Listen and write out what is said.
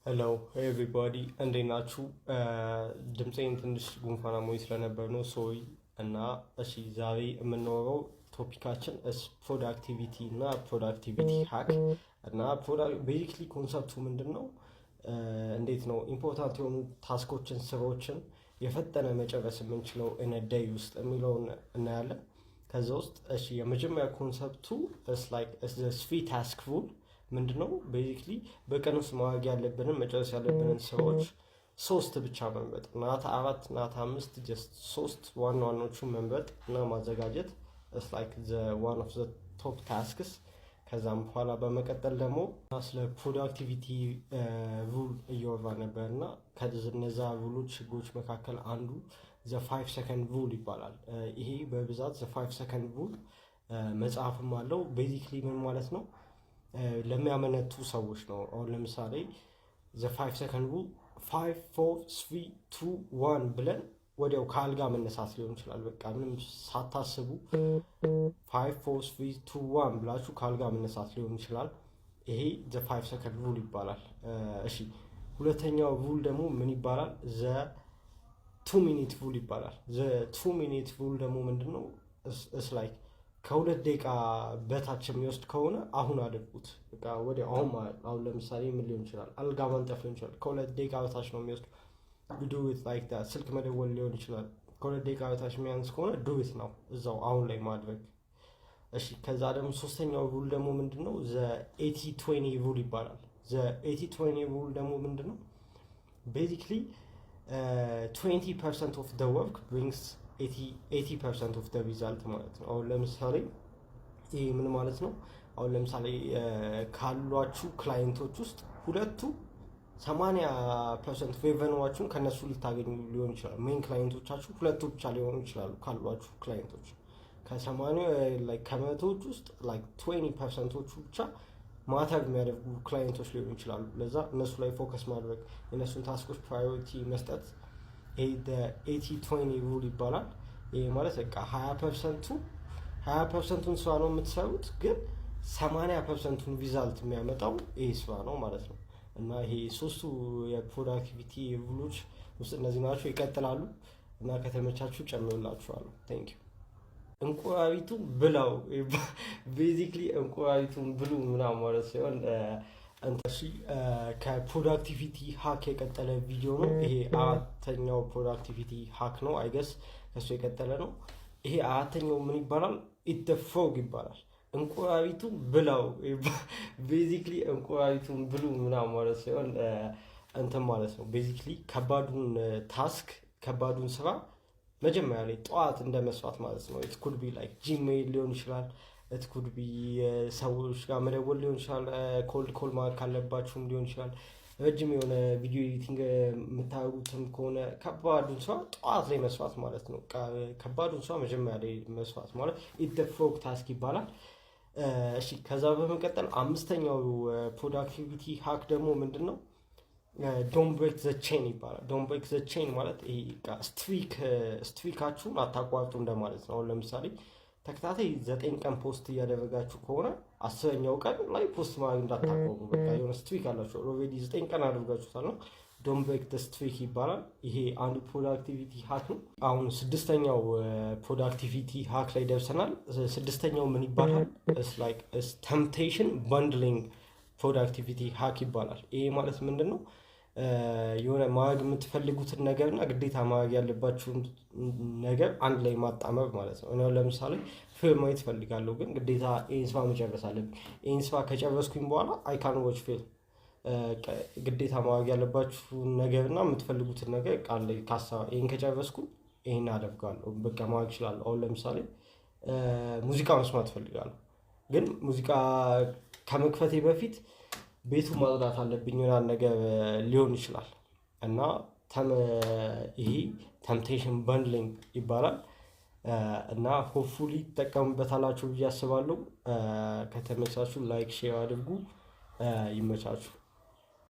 ሄሎ ኤቭሪባዲ እንዴት ናችሁ? ድምፄን ትንሽ ጉንፋን አሞኝ ስለነበር ነው ሶሪ። እና እሺ ዛሬ የምናወራው ቶፒካችን ፕሮዳክቲቪቲ እና ፕሮዳክቲቪቲ ሃክ እና ቤዚክሊ ኮንሰፕቱ ምንድን ነው? እንዴት ነው ኢምፖርታንት የሆኑ ታስኮችን ስራዎችን የፈጠነ መጨረስ የምንችለው ኢነዳይ ውስጥ የሚለውን እናያለን። ከዛ ውስጥ እሺ የመጀመሪያ ኮንሰፕቱ ስሪ ታስክ ሩል ምንድነው? ቤዚክሊ በቀን ውስጥ ማድረግ ያለብንን መጨረስ ያለብንን ስራዎች ሶስት ብቻ መምረጥ፣ ናት አራት ናት አምስት ጀስት ሶስት ዋና ዋናዎቹን መምረጥ እና ማዘጋጀት ዋን ኦፍ ዘ ቶፕ ታስክስ። ከዛም በኋላ በመቀጠል ደግሞ ስለ ፕሮዳክቲቪቲ ሩል እያወራ ነበር እና ከነዛ ሩሎች ህጎች መካከል አንዱ ዘ 5 ሰከንድ ሩል ይባላል። ይሄ በብዛት ዘ 5 ሰከንድ ሩል መጽሐፍም አለው። ቤዚክሊ ምን ማለት ነው? ለሚያመነቱ ሰዎች ነው። አሁን ለምሳሌ ዘ 5 ሰከንድ ሩል 5 4 3 2 1 ብለን ወዲያው ከአልጋ መነሳት ሊሆን ይችላል። በቃ ምንም ሳታስቡ 5 4 3 2 1 ብላችሁ ከአልጋ መነሳት ሊሆን ይችላል። ይሄ ዘ 5 ሰከንድ ሩል ይባላል። እሺ ሁለተኛው ሩል ደግሞ ምን ይባላል? ዘ 2 ሚኒት ሩል ይባላል። ዘ 2 ሚኒት ሩል ደግሞ ምንድነው? ከሁለት ደቂቃ በታች የሚወስድ ከሆነ አሁን አድርጉት። በቃ ወዲያው አሁን ለምሳሌ ምን ሊሆን ይችላል? አልጋ ማንጠፍ ሊሆን ይችላል። ከሁለት ደቂቃ በታች ነው የሚወስድ። ዱ ኢት ላይክ ዳት። ስልክ መደወል ሊሆን ይችላል። ከሁለት ደቂቃ በታች የሚያንስ ከሆነ ዱ ኢት ነው እዛው አሁን ላይ ማድረግ። እሺ ከዛ ደግሞ ሶስተኛው ሩል ደግሞ ምንድነው? ዘ 80-20 ሩል ይባላል። ዘ 80-20 ሩል ደግሞ ምንድነው? ቤዚክሊ 20% ኦፍ ዘ ወርክ ብሪንግስ 80% ኦፍ ዘ ሪዛልት ማለት ነው። አሁን ለምሳሌ ይህ ምን ማለት ነው? አሁን ለምሳሌ ካሏችሁ ክላይንቶች ውስጥ ሁለቱ 80% ሬቨኑዋችሁን ከነሱ ልታገኙ ሊሆን ይችላል። ሜን ክላይንቶቻችሁ ሁለቱ ብቻ ሊሆኑ ይችላሉ። ካሏችሁ ክላይንቶች ከመቶዎች ውስጥ 20%ዎቹ ብቻ ማተር የሚያደርጉ ክላይንቶች ሊሆኑ ይችላሉ። ለዛ እነሱ ላይ ፎከስ ማድረግ፣ የእነሱን ታስኮች ፕራዮሪቲ መስጠት 80-20 ሩል ይባላል። ይሄ ማለት በቃ 20%ቱን ስራ ነው የምትሰሩት፣ ግን 80%ቱን ሪዛልት የሚያመጣው ይሄ ስራ ነው ማለት ነው። እና ይሄ ሶስቱ የፕሮዳክቲቪቲ ሩሎች ውስጥ እነዚህ ናቸው። ይቀጥላሉ እና ከተመቻችሁ ጨምሩላችኋለሁ። ቴንክ ዩ። እንቁራሪቱን ብላው ቤዚክሊ እንቁራሪቱን ብሉ ምናምን ማለት ሲሆን ከፕሮዳክቲቪቲ ሃክ የቀጠለ ቪዲዮ ነው ይሄ። አራተኛው ፕሮዳክቲቪቲ ሃክ ነው አይገስ፣ ከሱ የቀጠለ ነው ይሄ። አራተኛው ምን ይባላል? ኢት ዘ ፍሮግ ይባላል። እንቁራሪቱን ብላው ቤዚክሊ እንቁራሪቱን ብሉ ምናምን ማለት ሲሆን ማለት ነው። ቤዚክሊ ከባዱን ስራ መጀመሪያ ላይ ጠዋት እንደ መስራት ማለት ነው። ኢት ኩድ ቢ ላይክ ጂሜል ሊሆን ይችላል። ኢት ኩድ ቢ ሰዎች ጋር መደወል ሊሆን ይችላል። ኮል ማድረግ ካለባችሁም ሊሆን ይችላል። ረጅም የሆነ ቪዲዮ ኤዲቲንግ የምታደርጉትም ከሆነ ከባዱን ስራ ጠዋት ላይ መስራት ማለት ነው። ከባዱን ስራ መጀመሪያ ላይ መስራት ማለት ኢት ዘ ፍሮግ ታስክ ይባላል። እሺ ከዛ በመቀጠል አምስተኛው ፕሮዳክቲቪቲ ሃክ ደግሞ ምንድን ነው? ዶንት ብሬክ ዘ ቼን ይባላል። ዶንት ብሬክ ዘ ቼን ማለት ይሄ ስትሪካችሁን አታቋርጡ እንደማለት ነው። አሁን ለምሳሌ ተከታታይ 9 ቀን ፖስት እያደረጋችሁ ከሆነ 10ኛው ቀን ላይ ፖስት ማድረግ እንዳታቆሙ። በቃ የሆነ ስትሪክ አላችሁ። ኦልሬዲ 9 ቀን አድርጋችሁታል ነው። ዶንት ብሬክ ዘ ስትሪክ ይባላል። ይሄ አንዱ ፕሮዳክቲቪቲ ሃክ ነው። አሁን ስድስተኛው ፕሮዳክቲቪቲ ሃክ ላይ ደርሰናል። ስድስተኛው ምን ይባላል? ተምፕቴሽን ባንድሊንግ ፕሮዳክቲቪቲ ሃክ ይባላል። ይሄ ማለት ምንድን ነው? የሆነ ማድረግ የምትፈልጉትን ነገር እና ግዴታ ማድረግ ያለባችሁን ነገር አንድ ላይ ማጣመር ማለት ነው። እኔ ለምሳሌ ፊልም ማየት እፈልጋለሁ፣ ግን ግዴታ ይህን ስራ መጨረስ አለብኝ። ይህን ስራ ከጨረስኩኝ በኋላ አይ ካን ዎች ፊልም። ግዴታ ማድረግ ያለባችሁን ነገር እና የምትፈልጉትን ነገር ቃል ላይ ይህን ከጨረስኩኝ ይህን አደርጋለሁ፣ በቃ ማድረግ እችላለሁ። አሁን ለምሳሌ ሙዚቃ መስማት እፈልጋለሁ፣ ግን ሙዚቃ ከመክፈቴ በፊት ቤቱ ማጽዳት አለብኝ ምናምን ነገር ሊሆን ይችላል። እና ይሄ ተምፕቴሽን ባንድሊንግ ይባላል። እና ሆፕፉሊ ትጠቀሙበታላችሁ ብዬ አስባለሁ። ከተመቻችሁ ላይክ ሼር አድርጉ። ይመቻችሁ።